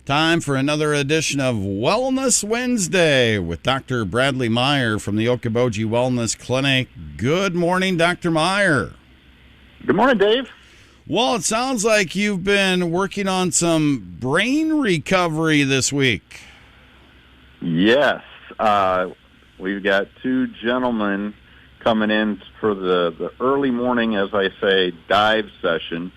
Time for another edition of Wellness Wednesday with Dr. Bradley Meyer from the Okoboji Wellness Clinic. Good morning, Dr. Meyer. Good morning, Dave. Well, it sounds like you've been working on some brain recovery this week. Yes. We've got two gentlemen coming in for the early morning, as I say, dive session,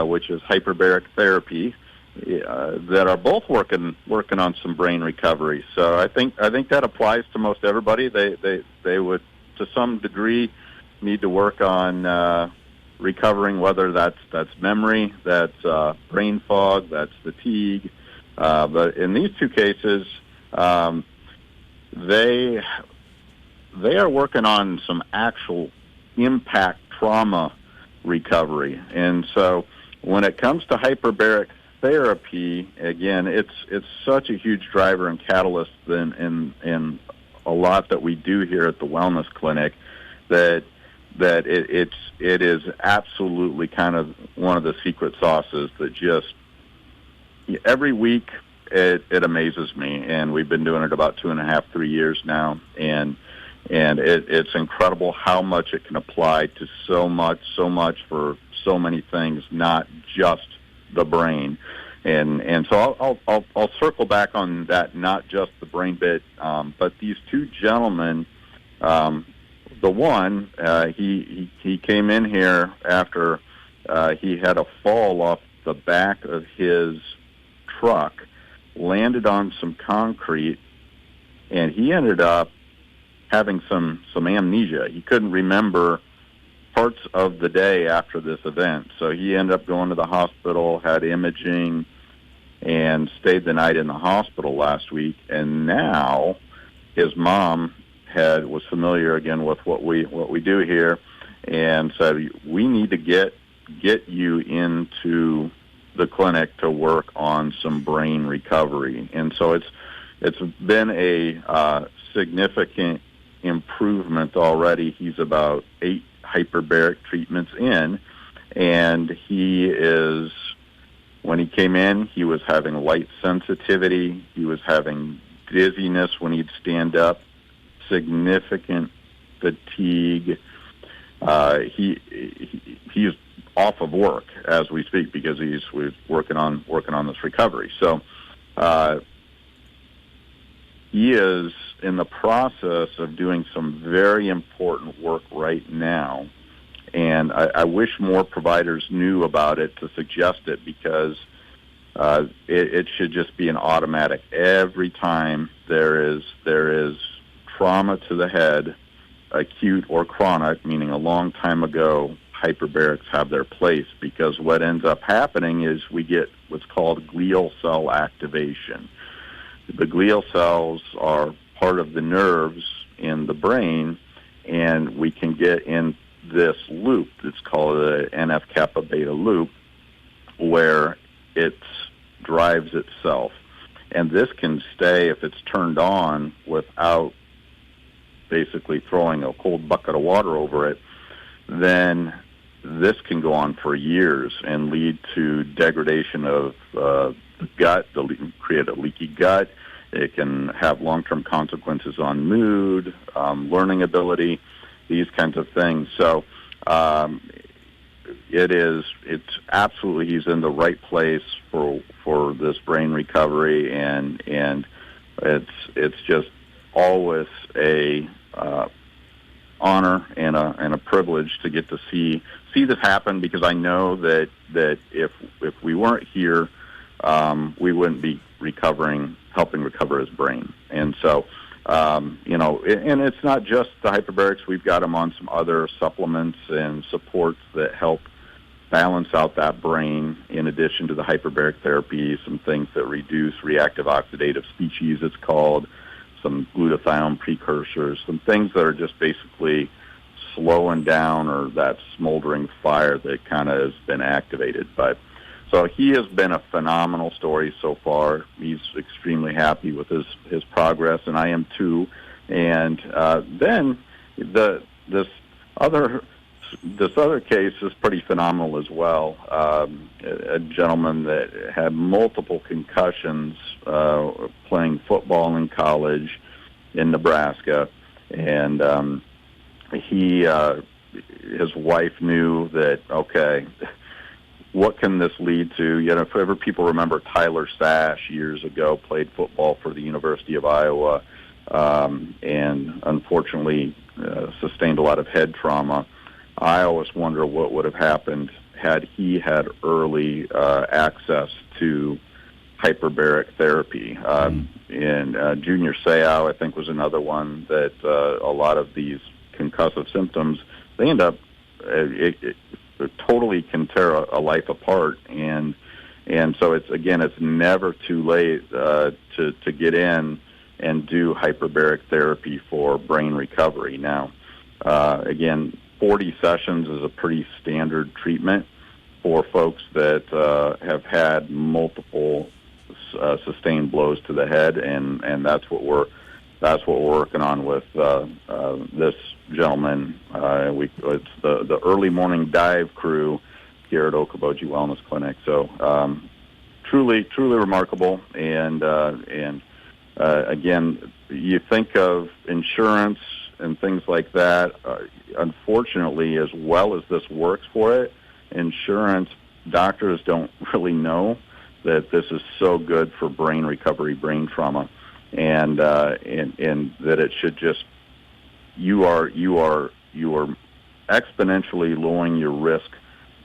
which is Hyperbaric Therapy, that are both working on some brain recovery. So I think that applies to most everybody. They would, to some degree, need to work on recovering, whether that's memory, that's brain fog, that's fatigue. But in these two cases, they are working on some actual impact trauma recovery. And so when it comes to hyperbaric therapy, again, it's such a huge driver and catalyst in a lot that we do here at the Wellness Clinic that it is absolutely kind of one of the secret sauces that just every week it amazes me. And we've been doing it about 2.5, 3 years now, and it's incredible how much it can apply to so much for so many things, not just the brain. And so I'll circle back on that, not just the brain bit, but these two gentlemen, the one, he came in here after he had a fall off the back of his truck, landed on some concrete, and he ended up having some amnesia. He couldn't remember parts of the day after this event. So he ended up going to the hospital, had imaging, and stayed the night in the hospital last week. And now his mom was familiar again with what we do here, and said, we need to get you into the clinic to work on some brain recovery. And so it's been a significant improvement already. He's about 8 hyperbaric treatments in, and when he came in, he was having light sensitivity, he was having dizziness when he'd stand up, significant fatigue. He's off of work as we speak because we're working on this recovery. So he is in the process of doing some very important work right now, and I wish more providers knew about it to suggest it, because it should just be an automatic. Every time there is trauma to the head, acute or chronic, meaning a long time ago, hyperbarics have their place, because what ends up happening is we get what's called glial cell activation. The glial cells are part of the nerves in the brain, and we can get in this loop that's called the NF-kappa beta loop, where it drives itself. And this can stay, if it's turned on without basically throwing a cold bucket of water over it, then this can go on for years and lead to degradation of the gut, create a leaky gut. It can have long-term consequences on mood, learning ability, these kinds of things. So it's absolutely, he's in the right place for this brain recovery, and it's just always a honor and a privilege to get to see this happen, because I know that if we weren't here, we wouldn't be helping recover his brain. And so, and it's not just the hyperbarics. We've got him on some other supplements and supports that help balance out that brain, in addition to the hyperbaric therapy, some things that reduce reactive oxidative species, it's called, some glutathione precursors, some things that are just basically slowing down, or that smoldering fire that kind of has been activated. But so he has been a phenomenal story so far. He's extremely happy with his progress, and I am too. And then this other this other case is pretty phenomenal as well. A gentleman that had multiple concussions playing football in college in Nebraska, and his wife knew that, okay, what can this lead to? You know, if ever people remember Tyler Sash years ago, played football for the University of Iowa, and unfortunately sustained a lot of head trauma. I always wonder what would have happened had he had early access to hyperbaric therapy. And Junior Seau, I think, was another one that a lot of these concussive symptoms, they end up, it totally can tear a life apart. And so it's never too late to get in and do hyperbaric therapy for brain recovery. Now, again, 40 sessions is a pretty standard treatment for folks that have had multiple sustained blows to the head, and that's what we're working on with this gentleman. It's the early morning dive crew here at Okoboji Wellness Clinic. So truly remarkable, and again, you think of insurance and things like that. Unfortunately, as well as this works for it, insurance doctors don't really know that this is so good for brain recovery, brain trauma, and that it should just you are exponentially lowering your risk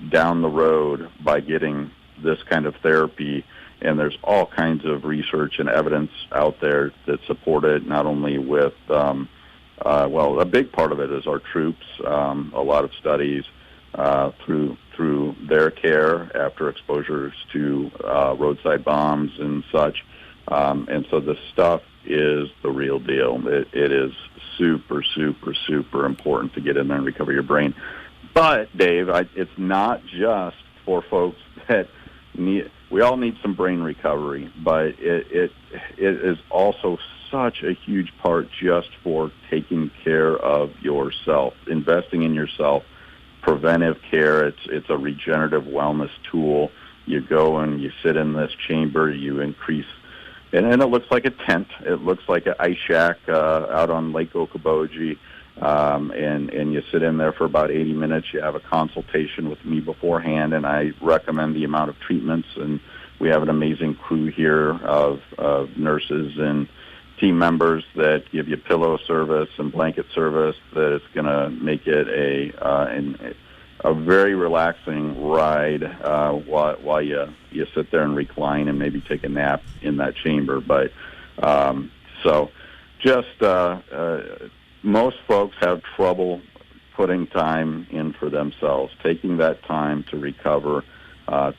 down the road by getting this kind of therapy. And there's all kinds of research and evidence out there that support it, not only with, a big part of it is our troops, a lot of studies through their care after exposures to roadside bombs and such. And so this stuff is the real deal. It is super, super, super important to get in there and recover your brain. But, Dave, it's not just for folks that need. We all need some brain recovery, but it is also such a huge part just for taking care of yourself, investing in yourself, preventive care. It's a regenerative wellness tool. You go and you sit in this chamber, you increase, and it looks like a tent. It looks like an ice shack out on Lake Okoboji. And you sit in there for about 80 minutes. You have a consultation with me beforehand, and I recommend the amount of treatments. And we have an amazing crew here of nurses and team members that give you pillow service and blanket service. That it's going to make it a very relaxing ride while you sit there and recline and maybe take a nap in that chamber. But most folks have trouble putting time in for themselves, taking that time to recover,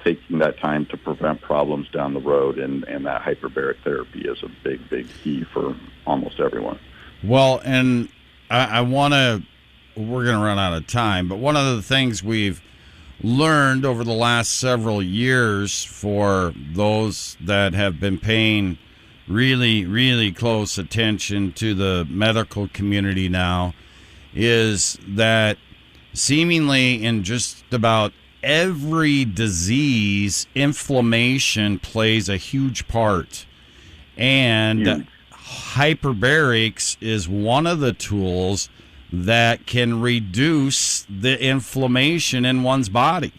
taking that time to prevent problems down the road, and that hyperbaric therapy is a big, big key for almost everyone. Well, and we're going to run out of time, but one of the things we've learned over the last several years for those that have been paying really, really close attention to the medical community now is that seemingly in just about every disease, inflammation plays a huge part. And hyperbarics is one of the tools that can reduce the inflammation in one's body.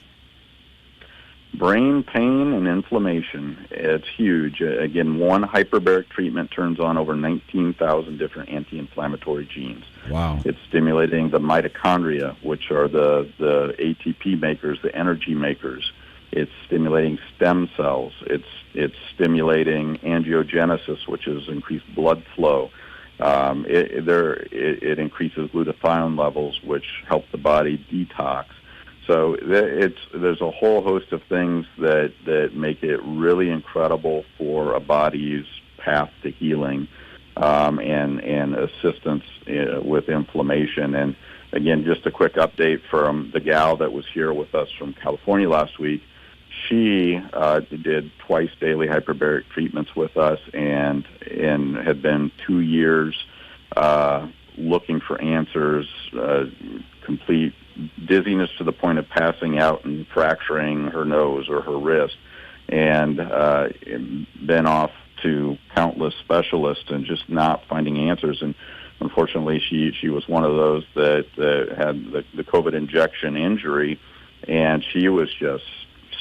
Brain pain and inflammation, it's huge. Again, one hyperbaric treatment turns on over 19,000 different anti-inflammatory genes. Wow. It's stimulating the mitochondria, which are the ATP makers, the energy makers. It's stimulating stem cells. It's stimulating angiogenesis, which is increased blood flow. It increases glutathione levels, which help the body detox. So there's a whole host of things that make it really incredible for a body's path to healing and assistance with inflammation. And again, just a quick update from the gal that was here with us from California last week. She did twice daily hyperbaric treatments with us and had been 2 years looking for answers, complete dizziness to the point of passing out and fracturing her nose or her wrist, and been off to countless specialists and just not finding answers. And unfortunately, she was one of those that had the COVID injection injury, and she was just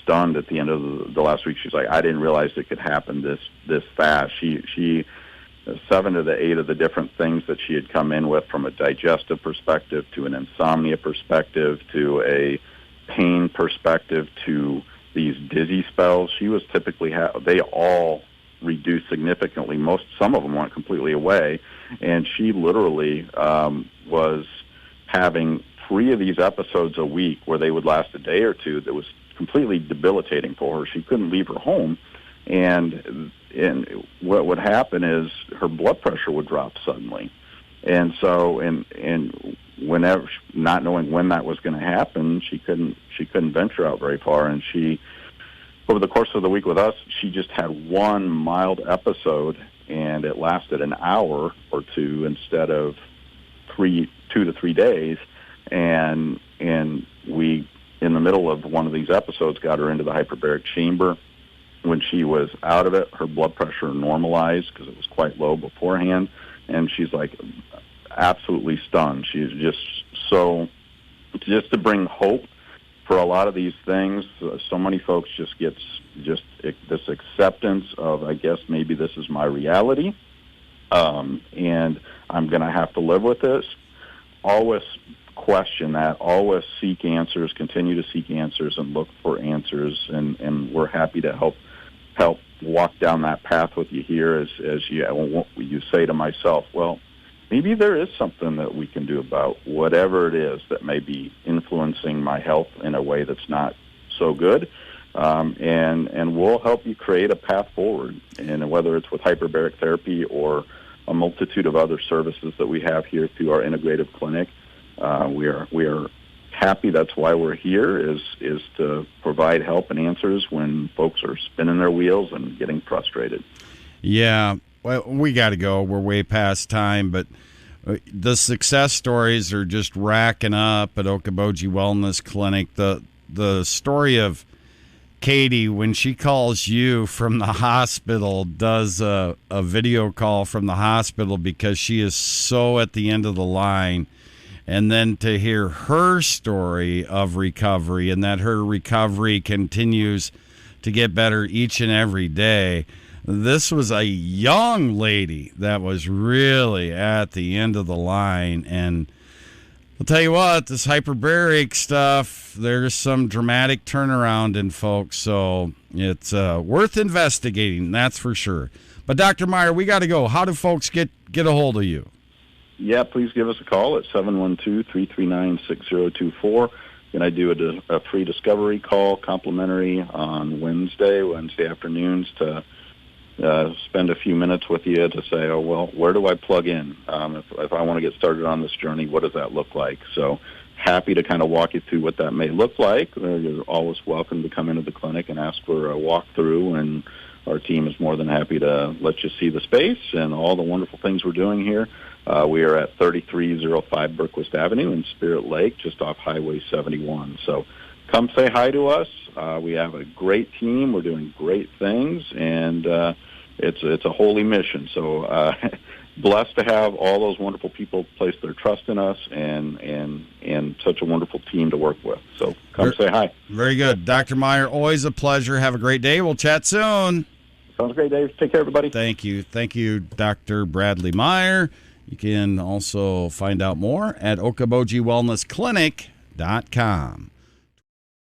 stunned at the end of the last week. She's like, I didn't realize it could happen this fast. She 7 of the 8 of the different things that she had come in with, from a digestive perspective to an insomnia perspective to a pain perspective to these dizzy spells, she was typically they all reduced significantly. Some of them went completely away, and she literally was having 3 of these episodes a week where they would last a day or two. That was completely debilitating for her. She couldn't leave her home, and what would happen is her blood pressure would drop suddenly, and so and whenever, not knowing when that was going to happen, she couldn't venture out very far. And she, over the course of the week with us, she just had one mild episode, and it lasted an hour or two instead of 2 to 3 days. And we, in the middle of one of these episodes, got her into the hyperbaric chamber. When she was out of it, her blood pressure normalized because it was quite low beforehand, and she's like absolutely stunned. She's just to bring hope for a lot of these things. So many folks just get this acceptance of, I guess maybe this is my reality, and I'm going to have to live with this. Always question that, always seek answers, continue to seek answers and look for answers, and we're happy to help walk down that path with you here as you say to myself, well, maybe there is something that we can do about whatever it is that may be influencing my health in a way that's not so good, and we'll help you create a path forward. And whether it's with hyperbaric therapy or a multitude of other services that we have here through our integrative clinic, we are happy. That's why we're here, is to provide help and answers when folks are spinning their wheels and getting frustrated. Yeah, well, we got to go. We're way past time, but the success stories are just racking up at Okoboji Wellness Clinic. The story of Katie, when she calls you from the hospital, does a video call from the hospital because she is so at the end of the line. And then to hear her story of recovery, and that her recovery continues to get better each and every day. This was a young lady that was really at the end of the line. And I'll tell you what, this hyperbaric stuff, there's some dramatic turnaround in folks. So it's worth investigating, that's for sure. But Dr. Meyer, we got to go. How do folks get a hold of you? Yeah, please give us a call at 712-339-6024. And I do a free discovery call, complimentary, on Wednesday afternoons to spend a few minutes with you to say, oh, well, where do I plug in? If I want to get started on this journey, what does that look like? So happy to kind of walk you through what that may look like. You're always welcome to come into the clinic and ask for a walkthrough, and our team is more than happy to let you see the space and all the wonderful things we're doing here. We are at 3305 Berquist Avenue in Spirit Lake, just off Highway 71. So come say hi to us. We have a great team. We're doing great things, and it's a holy mission. So blessed to have all those wonderful people place their trust in us, and such a wonderful team to work with. So come say hi. Very good. Dr. Meyer, always a pleasure. Have a great day. We'll chat soon. Sounds great, Dave. Take care, everybody. Thank you. Thank you, Dr. Bradley Meyer. You can also find out more at OkobojiWellnessClinic.com.